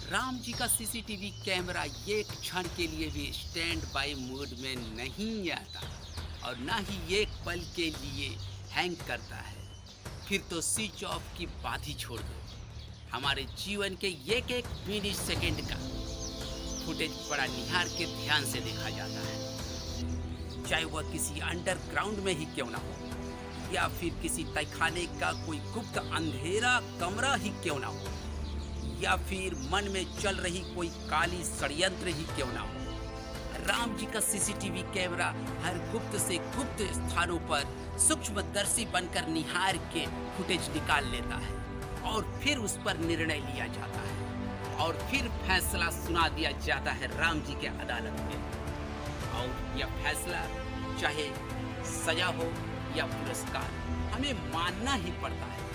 राम जी का CCTV camera एक क्षण के लिए भी स्टैंड बाय मोड में नहीं आता और ना ही एक पल के लिए हैंग करता है। फिर तो स्विच ऑफ की बात ही छोड़ दो। हमारे जीवन के एक एक मिली सेकेंड का फुटेज बड़ा निहार के ध्यान से देखा जाता है, चाहे वह किसी अंडरग्राउंड में ही क्यों ना हो या फिर किसी तहखाने का कोई गुप्त अंधेरा कमरा ही क्यों ना हो या फिर मन में चल रही कोई काली षड्यंत्र ही क्यों ना हो। राम जी का सीसीटीवी कैमरा हर गुप्त से गुप्त स्थानों पर सूक्ष्मदर्शी बनकर निहार के फुटेज निकाल लेता है और फिर उस पर निर्णय लिया जाता है और फिर फैसला सुना दिया जाता है राम जी के अदालत में। और यह फैसला चाहे सजा हो या पुरस्कार हमें मानना ही पड़ता है।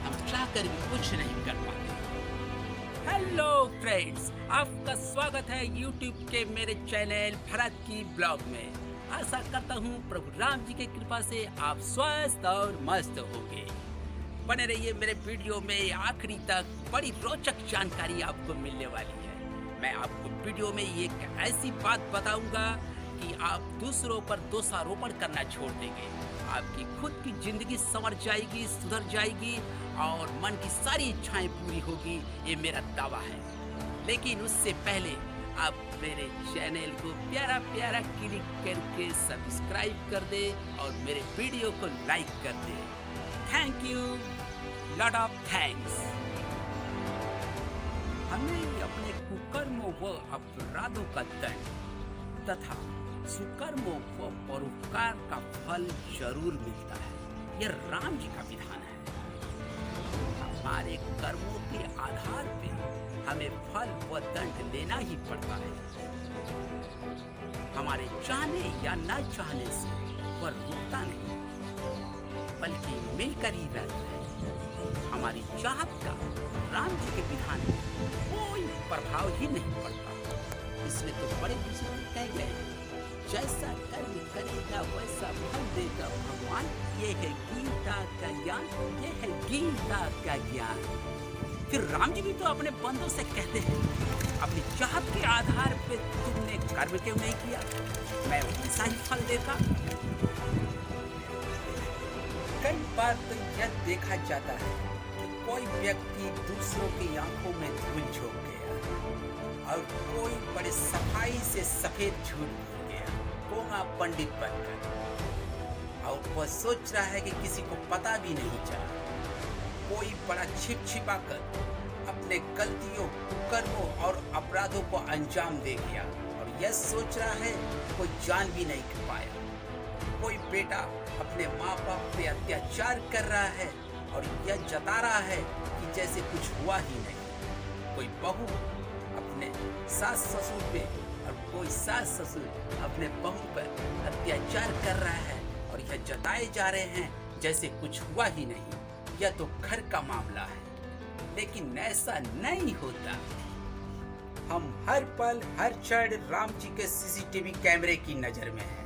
हम चाहकर भी कुछ नहीं कर पाते। हेलो फ्रेंड्स, आपका स्वागत है YouTube के मेरे चैनल भरत की ब्लॉग में। आशा करता हूँ प्रभु राम जी की कृपा से आप स्वस्थ और मस्त होंगे। बने रहिए मेरे वीडियो में आखिरी तक, बड़ी रोचक जानकारी आपको मिलने वाली है। मैं आपको वीडियो में एक ऐसी बात बताऊंगा कि आप दूसरों पर दोषारोपण करना छोड़ देंगे। आपकी खुद की जिंदगी संवर जाएगी, सुधर जाएगी और मन की सारी इच्छाएं पूरी होगी, ये मेरा दावा है। लेकिन उससे पहले आप मेरे चैनल को प्यारा प्यारा क्लिक करके सब्सक्राइब कर दे और मेरे वीडियो को लाइक कर दे। Thank you, lot of thanks. हमें अपने कुकर्मों व अपराधों का दंड तथा सुकर्मों व परोपकार का फल जरूर मिलता है। यह राम जी का विधान है। हमारे कर्मों के आधार पे हमें फल व दंड लेना ही पड़ता है। हमारे चाहने या न चाहने से वह रुकता नहीं, बल्कि मिलकर ही रहता है। हमारी चाहत का राम जी के विधान में कोई प्रभाव ही नहीं पड़ता। इसलिए तो बड़े बुजुर्ग कह गए, जैसा कर्म करेगा वैसा फल देगा भगवान। ये है गीता का ज्ञान, ये है गीता का ज्ञान। फिर राम जी भी तो अपने बंदों से कहते हैं, अपनी चाहत के आधार पे तुमने कर्म क्यों नहीं किया, मैं वैसा ही फल देता। कई बार तो यह देखा जाता है कि कोई व्यक्ति दूसरों की आंखों में धूल झोंक गया और कोई बड़े सफाई से सफेद झूठ बोल गया, कोमा पंडित बनकर, और वह सोच रहा है कि किसी को पता भी नहीं चला। कोई बड़ा छिपा कर अपने गलतियों, कर्मों और अपराधों को अंजाम दे गया और यह सोच रहा है कोई जान भी नहीं पाया। कोई बेटा अपने माँ बाप पे अत्याचार कर रहा है और यह जता रहा है कि जैसे कुछ हुआ ही नहीं। कोई बहू अपने सास ससुर पे और कोई सास ससुर अपने बहू पर अत्याचार कर रहा है और यह जताए जा रहे हैं जैसे कुछ हुआ ही नहीं। यह तो घर का मामला है, लेकिन ऐसा नहीं होता। हम हर पल हर क्षण राम जी के सीसीटीवी कैमरे की नजर में है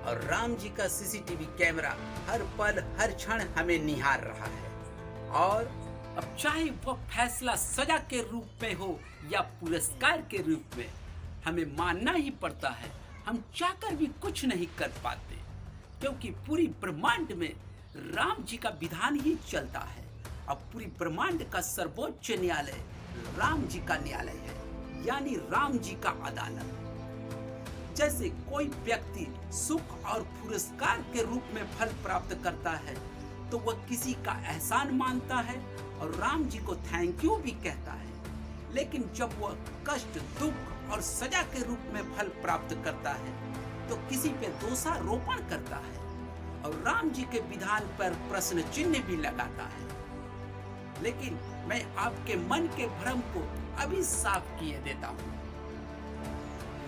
और राम जी का सीसीटीवी कैमरा हर पल हर क्षण हमें निहार रहा है। और अब चाहे वह फैसला सजा के रूप में हो या पुरस्कार के रूप में, हमें मानना ही पड़ता है। हम चाहकर भी कुछ नहीं कर पाते, क्योंकि पूरी ब्रह्मांड में राम जी का विधान ही चलता है। अब पूरी ब्रह्मांड का सर्वोच्च न्यायालय राम जी का न्यायालय है, यानी राम जी का अदालत। जैसे कोई व्यक्ति सुख और पुरस्कार के रूप में फल प्राप्त करता है तो वह किसी का एहसान मानता है और राम जी को थैंक यू भी कहता है। लेकिन जब वह कष्ट, दुख और सजा के रूप में फल प्राप्त करता है तो किसी पे दोषारोपण करता है और राम जी के विधान पर प्रश्न चिन्ह भी लगाता है। लेकिन मैं आपके मन के भ्रम को अभी साफ किए देता हूँ।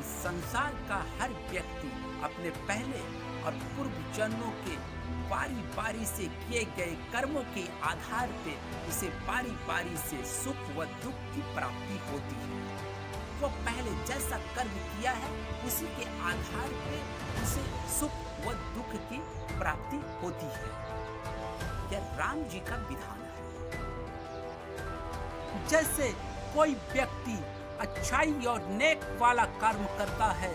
इस संसार का हर व्यक्ति अपने पहले और पूर्व जन्मों के बारी बारी से किए गए कर्मों के आधार पे उसे बारी बारी से सुख व दुख की प्राप्ति होती है। वो पहले जैसा कर्म किया है उसी के आधार पे उसे सुख व दुख की प्राप्ति होती है। यह राम जी का विधान है। जैसे कोई व्यक्ति अच्छाई और नेक वाला कर्म करता है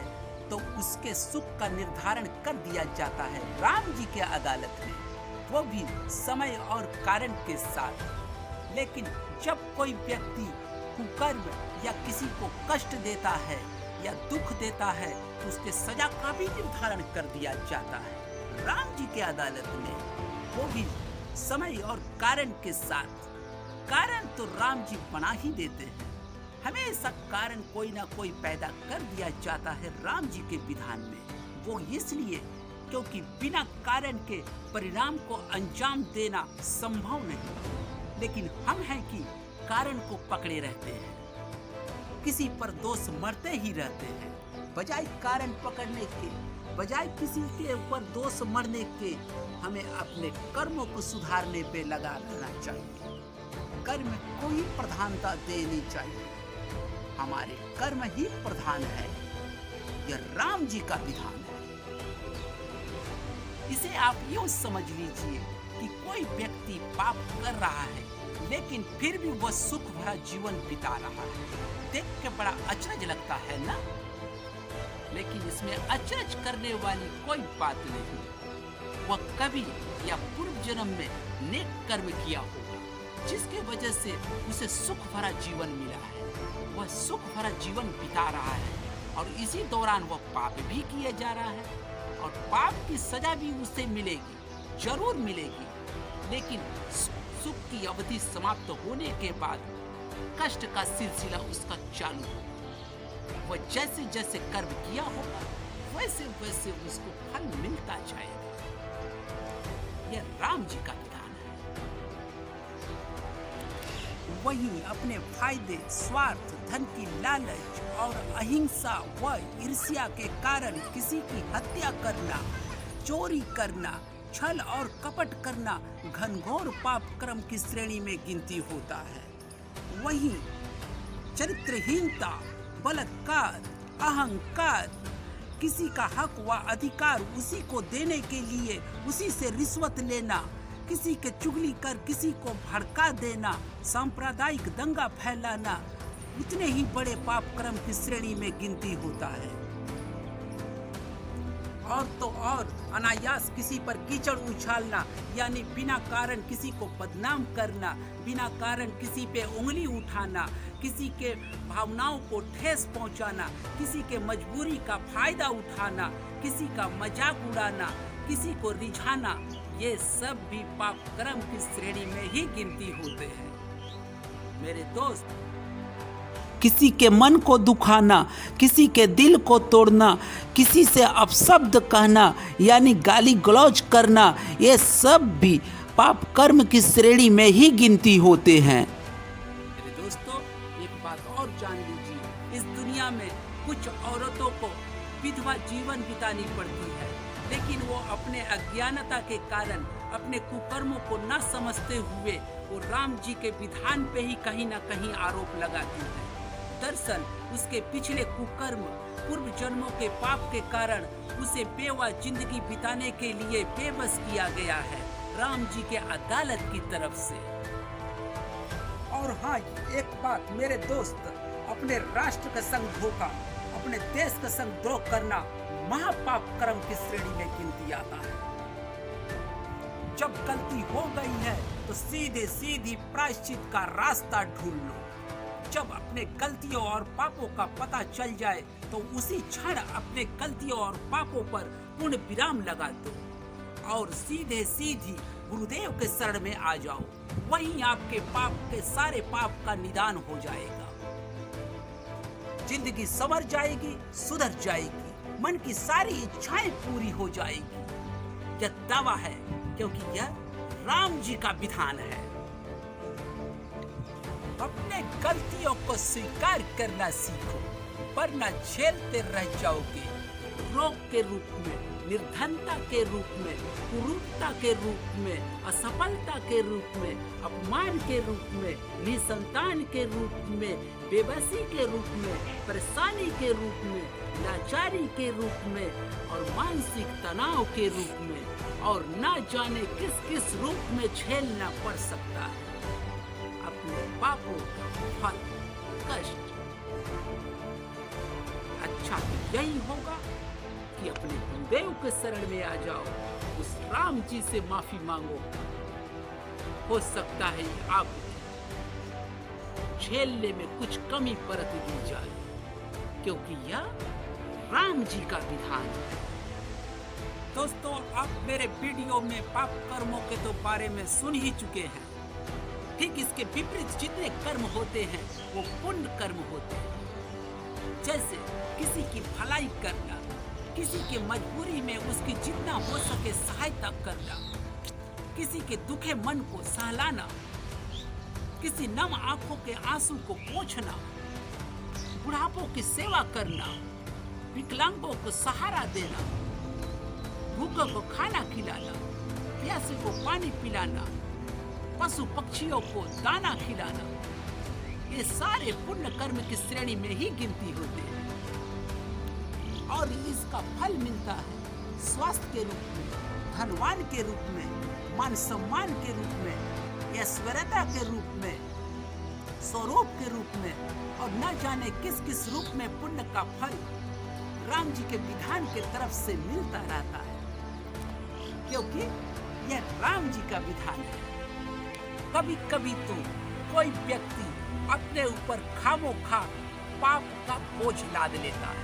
तो उसके सुख का निर्धारण कर दिया जाता है राम जी के अदालत में, वो भी समय और कारण के साथ। लेकिन जब कोई व्यक्ति कुकर्म या किसी को कष्ट देता है या दुख देता है तो उसके सजा का भी निर्धारण कर दिया जाता है राम जी के अदालत में, वो भी समय और कारण के साथ। कारण तो राम जी बना ही देते हैं, हमेशा कारण कोई ना कोई पैदा कर दिया जाता है राम जी के विधान में। वो इसलिए क्योंकि बिना कारण के परिणाम को अंजाम देना संभव नहीं, लेकिन हम हैं कि कारण को पकड़े रहते हैं, किसी पर दोष मरते ही रहते हैं। बजाय कारण पकड़ने के, बजाय किसी के ऊपर दोष मरने के, हमें अपने कर्मों को सुधारने पे लगा रहना चाहिए। कर्म को ही प्रधानता देनी चाहिए, हमारे कर्म ही प्रधान है, यह राम जी का विधान है। इसे आप यूं समझ लीजिए कि कोई व्यक्ति पाप कर रहा है लेकिन फिर भी वह सुख भरा जीवन बिता रहा है। देख के बड़ा अचरज लगता है ना? लेकिन इसमें अचरज करने वाली कोई बात नहीं। वह कभी या पूर्व जन्म में नेक कर्म किया होगा जिसके वजह से उसे सुख भरा जीवन मिला है। वह सुख भरा जीवन बिता रहा है और इसी दौरान वह पाप भी किया जा रहा है और पाप की सजा भी उसे मिलेगी, जरूर मिलेगी। लेकिन सुख की अवधि समाप्त होने के बाद कष्ट का सिलसिला उसका चालू होगा। वह जैसे जैसे कर्म किया होगा वैसे वैसे उसको फल मिलता जाएगा। यह राम जी का विधान है। वही अपने फायदे, स्वार्थ, धन की लालच और अहिंसा व ईर्ष्या के कारण किसी की हत्या करना, चोरी करना, छल और कपट करना घनघोर पाप कर्म की श्रेणी में गिनती होता है। वहीं चरित्रहीनता, बलात्कार, अहंकार, किसी का हक व अधिकार उसी को देने के लिए उसी से रिश्वत लेना, किसी के चुगली कर किसी को भड़का देना, सांप्रदायिक दंगा फैलाना उतने ही बड़े पाप कर्म की श्रेणी में गिनती होता है। और तो और अनायास किसी पर कीचड़ उछालना, यानी बिना कारण किसी को बदनाम करना, बिना कारण किसी पे उंगली उठाना, किसी के भावनाओं को ठेस पहुंचाना, किसी के मजबूरी का फायदा उठाना, किसी का मजाक उड़ाना, किसी को रिझाना, ये सब भी पाप कर्म की श्रेणी में ही गिनती होते हैं। मेरे दोस्त, किसी के मन को दुखाना, किसी के दिल को तोड़ना, किसी से अपशब्द कहना यानी गाली गलौज करना, ये सब भी पाप कर्म की श्रेणी में ही गिनती होते हैं। मेरे दोस्तों, एक बात और जान लीजिए, इस दुनिया में कुछ औरतों को विधवा जीवन बितानी पड़ती है, लेकिन वो अपने अज्ञानता के कारण, अपने कुकर्मों को न समझते हुए वो राम जी के विधान पे ही कहीं ना कहीं आरोप लगाती है। दरअसल उसके पिछले कुकर्म, पूर्व जन्मों के पाप के कारण उसे बेवा जिंदगी बिताने के लिए बेबस किया गया है राम जी के अदालत की तरफ से। और हाँ, एक बात मेरे दोस्त, अपने राष्ट्र का संग धोखा, अपने देश का संग द्रोह करना महापाप कर्म की श्रेणी में गिनती आता है। जब गलती हो गई है तो सीधे सीधी प्रायश्चित का रास्ता ढूंढ लो। जब अपने गलतियों और पापों का पता चल जाए तो उसी क्षण अपने गलतियों और पापों पर पूर्ण विराम लगा दो और सीधे सीधी गुरुदेव के शरण में आ जाओ। वहीं आपके पाप के सारे पाप का निदान हो जाएगा। जिंदगी संवर जाएगी, सुधर जाएगी, मन की सारी इच्छाएं पूरी हो जाएगी। यह दावा है क्योंकि यह राम जी का विधान है। अपने गलतियों को स्वीकार करना सीखो, वरना झेलते रह जाओगे। रोग के रूप में, निर्धनता के रूप में, कुरूपता के रूप में, असफलता के रूप में, अपमान के रूप में, निसंतान के रूप में, बेबसी के रूप में, परेशानी के रूप में, लाचारी के रूप में और मानसिक तनाव के रूप में और ना जाने किस किस रूप में झेलना पड़ सकता है। अपने पापों का फल यही होगा कि अपने गुरुदेव के शरण में आ जाओ, उस राम जी से माफी मांगो। हो सकता है आप झेलने में कुछ कमी बरत दी जाए, क्योंकि यह राम जी का विधान है। दोस्तों, आप मेरे वीडियो में पाप कर्मों के तो बारे में सुन ही चुके हैं। ठीक इसके विपरीत जितने कर्म होते हैं वो पुण्य कर्म होते हैं। जैसे किसी की भलाई करना, किसी के मजबूरी में उसकी जितना हो सके सहायता करना, किसी के दुखे मन को सहलाना, किसी नम आंखों के आंसू को पोंछना, बुढ़ापों की सेवा करना, विकलांगों को सहारा देना, भूखों को खाना खिलाना, प्यासे को पानी पिलाना, पशु पक्षियों को दाना खिलाना, ये सारे पुण्य कर्म की श्रेणी में ही गिनती होते हैं। और इसका फल मिलता है स्वास्थ्य के रूप में, धनवान के रूप में, मान सम्मान के रूप में, ऐश्वर्यता के रूप में, स्वरूप के रूप में, और न जाने किस किस रूप में पुण्य का फल राम जी के विधान के तरफ से मिलता रहता है, क्योंकि यह राम जी का विधान है। कभी कभी तो कोई व्यक्ति अपने ऊपर खामोखा पाप का बोझ लाद लेता है,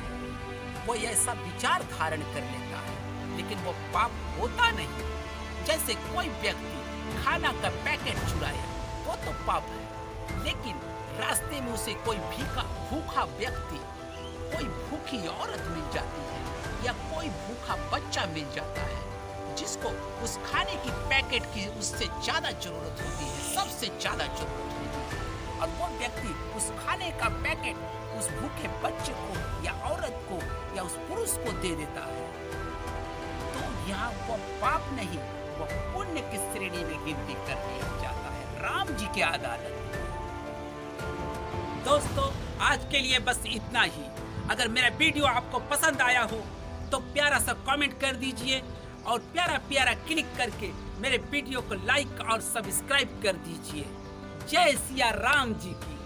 वो ऐसा विचार धारण कर लेता है, लेकिन वो पाप होता नहीं। जैसे कोई व्यक्ति खाना का पैकेट चुराया, वो तो पाप है, लेकिन रास्ते में उसे कोई भूखा व्यक्ति, कोई भूखी औरत मिल जाती है, या कोई भूखा बच्चा मिल जाता है, जिसको उस खाने की पैकेट की उससे ज्यादा जरूरत होती है, सबसे ज्यादा जरूरत होती है, और वो व्यक्ति उस खाने का पैकेट उस भूखे बच्चे को या औरत को या उस पुरुष को दे देता है, तो यहाँ वो पाप नहीं, वो पुण्य की श्रेणी में गिनती कर लिया जाता है राम जी के अदालत में। दोस्तों, आज के लिए बस इतना ही। अगर मेरा वीडियो आपको पसंद आया हो तो प्यारा सा कमेंट कर दीजिए, और प्यारा प्यारा क्लिक करके मेरे वीडियो को लाइक और सब्सक्राइब कर दीजिए। जय सिया राम जी की।